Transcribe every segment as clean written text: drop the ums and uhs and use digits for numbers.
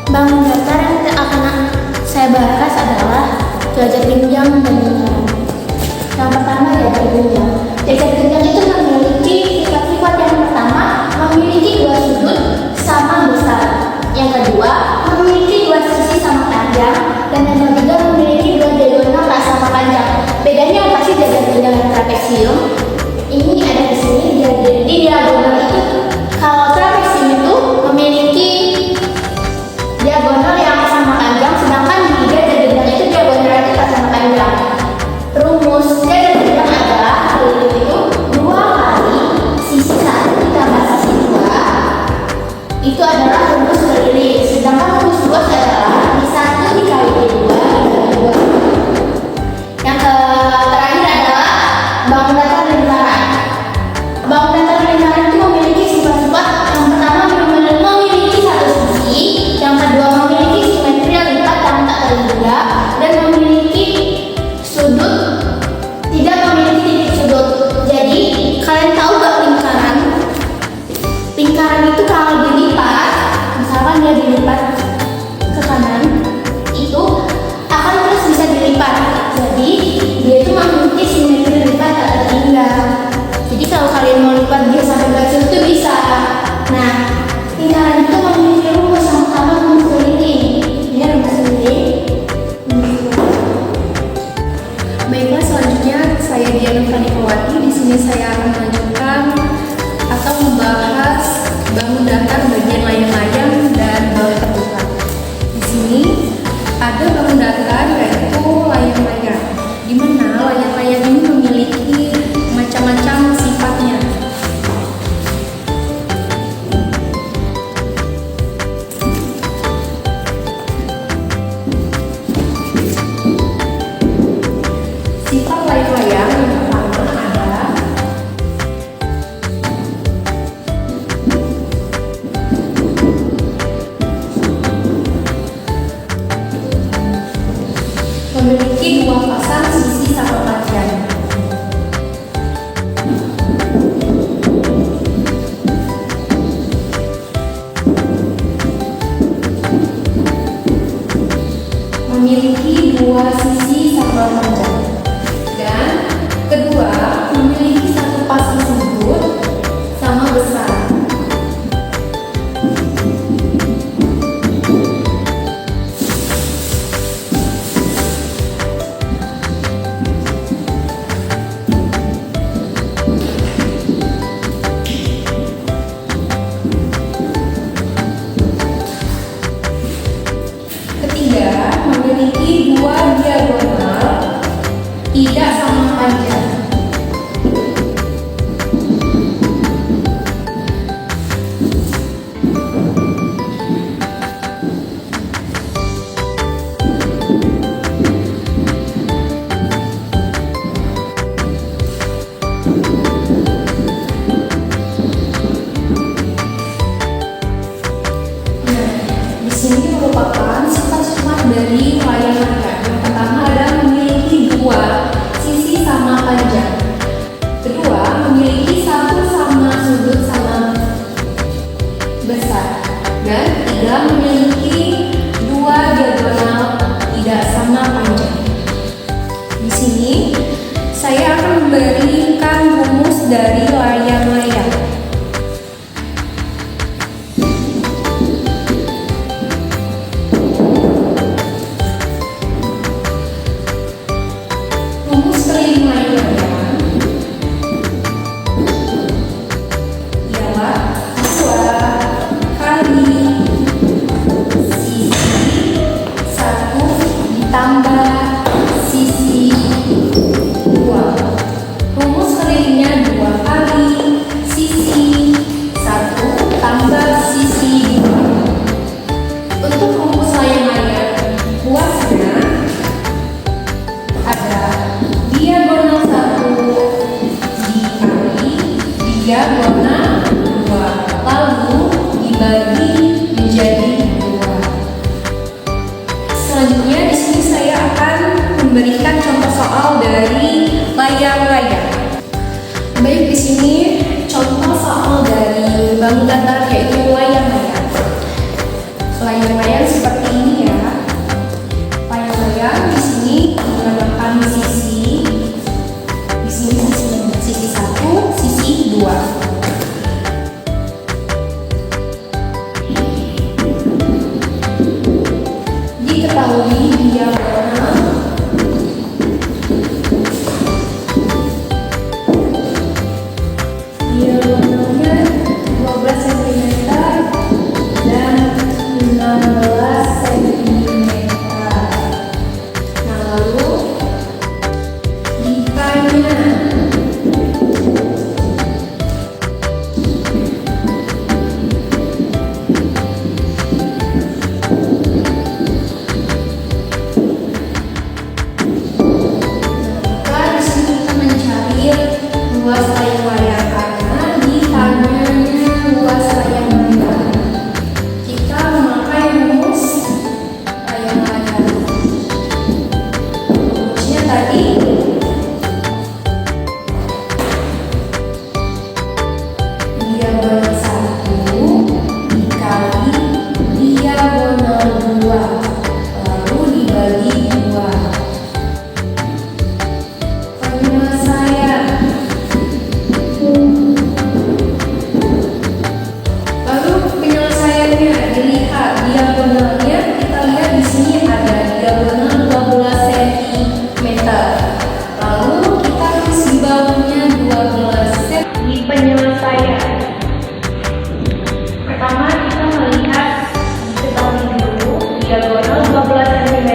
Bangun datar yang akan saya bahas adalah derajat genjang dan lingkaran. Yang pertama derajat genjang. Derajat genjang itu memiliki sifat-sifat. Yang pertama, memiliki dua sudut sama besar. Yang kedua, memiliki dua sisi sama panjang. Dan yang ketiga, memiliki dua diagonal tak sama panjang. Bedanya apa sih derajat genjang dan trapezium? Ini ada di sini. Jadi diagonal itu, kalau trapezium itu memiliki diagonal yang sama panjang, sedangkan di derajat genjang itu diagonal itu tak sama panjang. Rumus derajat genjang adalah itu 2 kali sisi 1 ditambah sisi 2. Itu adalah rumus keliling. Sedangkan rumus luas adalah di 1 dikali 2 dikali 2. Yang terakhir adalah bangun datar lingkaran. Bangun datar lingkaran itu memiliki sifat-sifat. Yang pertama, memiliki satu sisi. Yang kedua, memiliki simetri lipat yang tak terhingga. Dan memiliki sudut, tidak memiliki titik sudut. Jadi, kalian tahu gak lingkaran? Lingkaran itu kalau dilipat, misalkan dia dilipat ke kanan, itu akan terus bisa dilipat. Jadi, dia itu memiliki simetri lipat tak terhingga. Jadi, kalau kalian mau lipat dia sampai garis itu bisa. Nah, lingkaran itu memiliki rumus yang pertama, rumus keliling. Ini rumus keliling. Baiklah, selanjutnya saya Diana Pranikowati. Di sini saya akan melanjutkan atau membahas bangun datar bagian layang-layang dan bawah terbuka. Di sini ada bangun datar yaitu layang-layang, di mana layang-layang ini memiliki macam-macam sifatnya. Sifat layang-layang yang pertama ada memiliki dua pasang sisi sama panjang. Memiliki dua sisi sama panjang. Dan kedua, memiliki satu pasang sudut sama besar. Ketiga, memiliki dua diagonal tidak sama panjang. Di sini merupakan sifat-sifat dari layang-layang. Yang pertama adalah memiliki dua sisi sama panjang. Kedua, memiliki satu sama sudut sama besar. Dan ketiga, memiliki dua diagonal tidak sama panjang. Di sini saya akan memberikan rumus dari layang-layang. Rumus keliling layang-layang ialah 2 kali sisi 1 ditambah sisi 2. Rumus kelilingnya 2 kali sisi 1 tambah sisi 2. Untuk rumus layang-layang luasnya ada diagonal 1 dikali diagonal 2, lalu dibagi menjadi 2. Selanjutnya di sini saya akan memberikan contoh soal dari layang-layang. Baik, di sini contoh soal dari bangun datar yaitu layang-layang. layang-layang seperti ini ya. Layang-layang di sini menggunakan sisi. Di sini sisi 1, sisi 2. Diketahui diagonalnya 12 cm dan 16 cm. Nah, lalu ditanya luas layang-layang karena ditanyanya luas layang-layang. Kita memakai rumus layang-layang. Rumusnya tadi diagonal 1 dikali diagonal 2 lalu dibagi 2. Penyelesaian. Lalu penyelesaiannya dilihat diagonalnya, kita lihat di sini ada diagonal 12 cm. Lalu kita tulis di bawahnya 12 cm. Di penyelesaian pertama kita melihat diketahui dulu diagonal 12 cm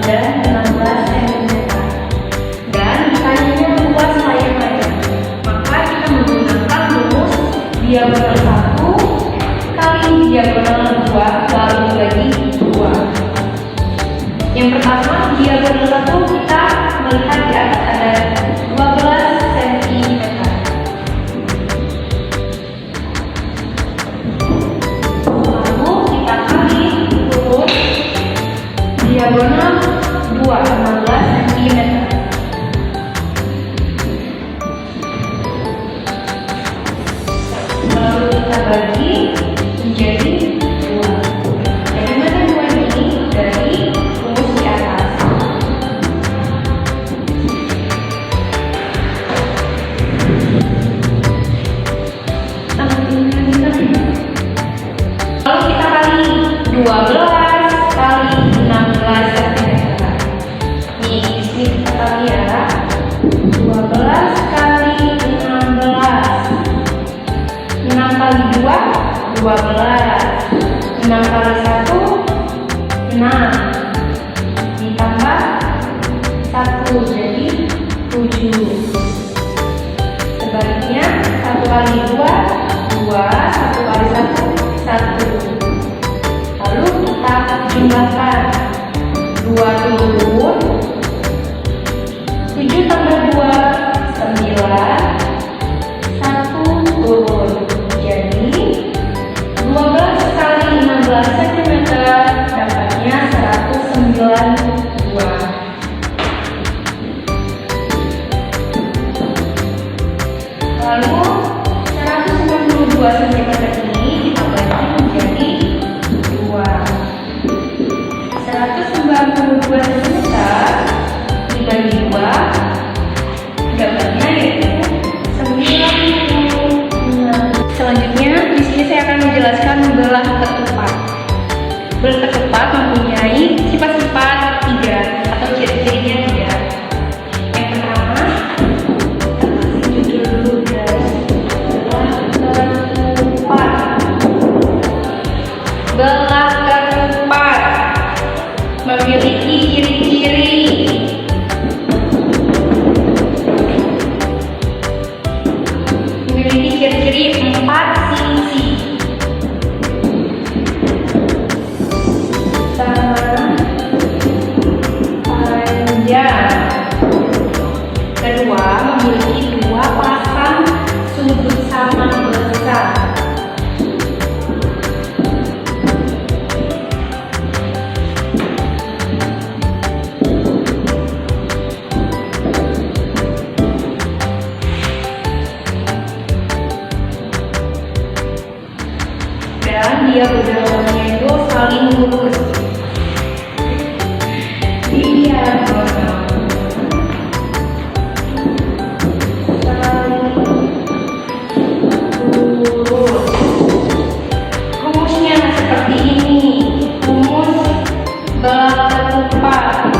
dan 16 cm. Dan ditanyanya luas layang-layang, maka kita menggunakan rumus diagonal 1 kali diagonal 2 lalu dibagi 2. Yang pertama diagonal 1 kita melihat di atas ada 12 cm. Lalu kita kali rumus diagonal 2 16 cm. Lalu kita bagi menjadi 2. Dari mana 2 ini? Dari rumus di atas. Lalu kita kali 12 kali 16 cm. Nih, di sini kita kali ya. 12 kali 16. 6 kali 2, 12. 6 kali 1, 6. Ditambah 1, jadi 7. Sebaliknya, 1 kali 2, 2. 1 kali 1, 1. Lalu kita jumlahkan. 2 turun. 7 tambah 2, 9. 1 turun. Jadi 12 kali 16 cm dapatnya 192. Lalu 192 cm ini kita bagi menjadi 2. 192 cm dibagi 2 dapatnya yaitu 96. Selanjutnya di sini saya akan menjelaskan belah ketupat. Belah ketupat mempunyai sifat-sifat 3 atau ciri-cirinya 3. Yang pertama, judul dulu guys. Belah ketupat memiliki ciri-ciri. Memiliki ciri-ciri 4 sisi. Pertama, panjang. Kedua, memiliki 2 pasang sudut sama besar. ketupat.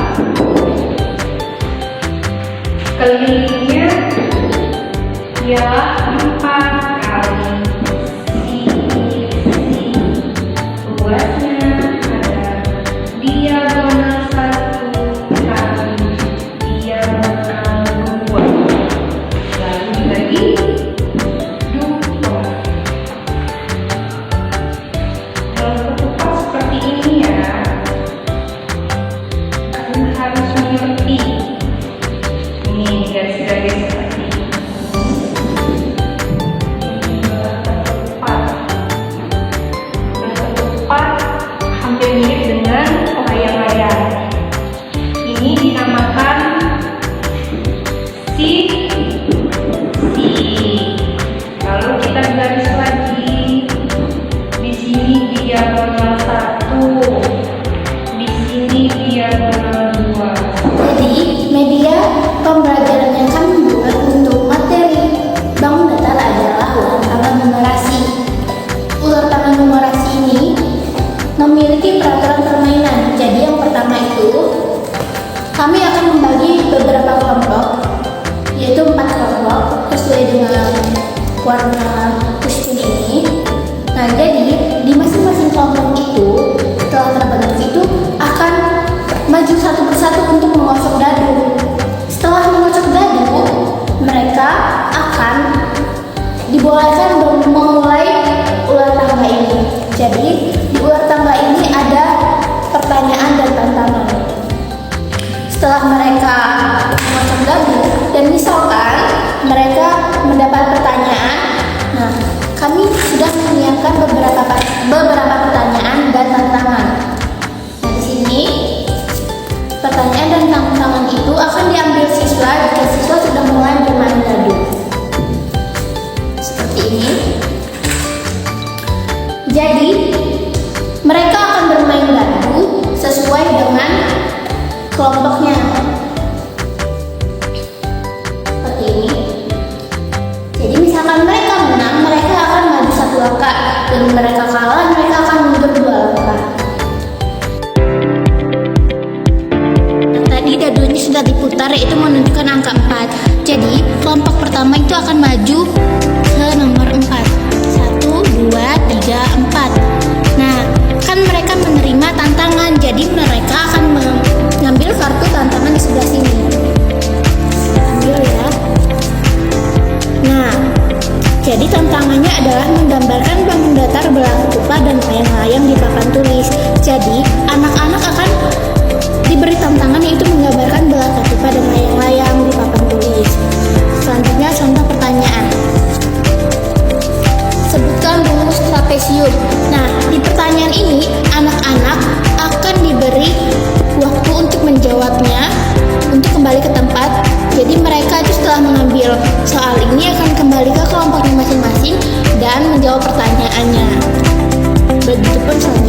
Kelilingnya ialah 4 kali sisi. Buatnya ada diagonal 1 kali diagonal 2. Lalu dibagi 2. Kalau ketupat seperti ini ya, kalian harus mengerti. Ini garis-garis seperti ini. Ketupat hampir mirip dengan layang-layang. Ini dinamakan si. Lalu kita garis lagi. Di sini diagonal 1. Di sini diagonal 2. Jadi, media pembelajaran yang kami buat untuk materi bangun datar adalah ular tangga numerasi. Ular tangga numerasi ini memiliki peraturan permainan. Jadi yang pertama itu, kami akan membagi beberapa kelompok, yaitu 4 kelompok sesuai dengan warna kustum ini. Nah, jadi di masing-masing kelompok itu, setelah terbentuk itu akan maju satu persatu untuk mengosok dadu. Setelah mengosok dadu, mereka akan dibolehkan memulai ular tangga ini. Jadi di ular tangga ini ada pertanyaan dan tantangan. Setelah mereka mengosok dadu dan misalkan mereka mendapat pertanyaan, nah kami sudah menyiapkan beberapa pertanyaan dan tantangan. Nah, di sini pertanyaan dan tantangan itu akan diambil siswa jika siswa sudah mulai bermain dadu. Seperti ini. Jadi, mereka akan bermain dadu sesuai dengan kelompoknya. Seperti ini. Jadi, misalkan mereka menang, mereka akan maju 1 langkah, dan mereka kalah, mereka akan mundur 2 langkah. Tadi dadunya sudah diputar, yaitu menunjukkan angka 4. Jadi kelompok pertama itu akan maju ke nomor 4. 1, 2, 3, 4. Nah, kan mereka menerima tantangan, jadi mereka akan mengambil kartu tantangan di sebelah sini. Ambil ya. Nah, jadi tantangannya adalah menggambarkan bangun datar, belah ketupat, dan layang-layang di papan tulis. Jadi anak-anak akan diberi tantangan yaitu menggambarkan belah ketupat dan layang-layang di papan tulis. Selanjutnya contoh pertanyaan. Sebutkan rumus trapesium. Nah, di pertanyaan ini anak-anak akan diberi waktu untuk menjawabnya, untuk kembali ke tempat. Jadi mereka itu setelah mengambil soal ini akan kembali ke kelompoknya masing-masing dan menjawab pertanyaannya. Begitupun selanjutnya.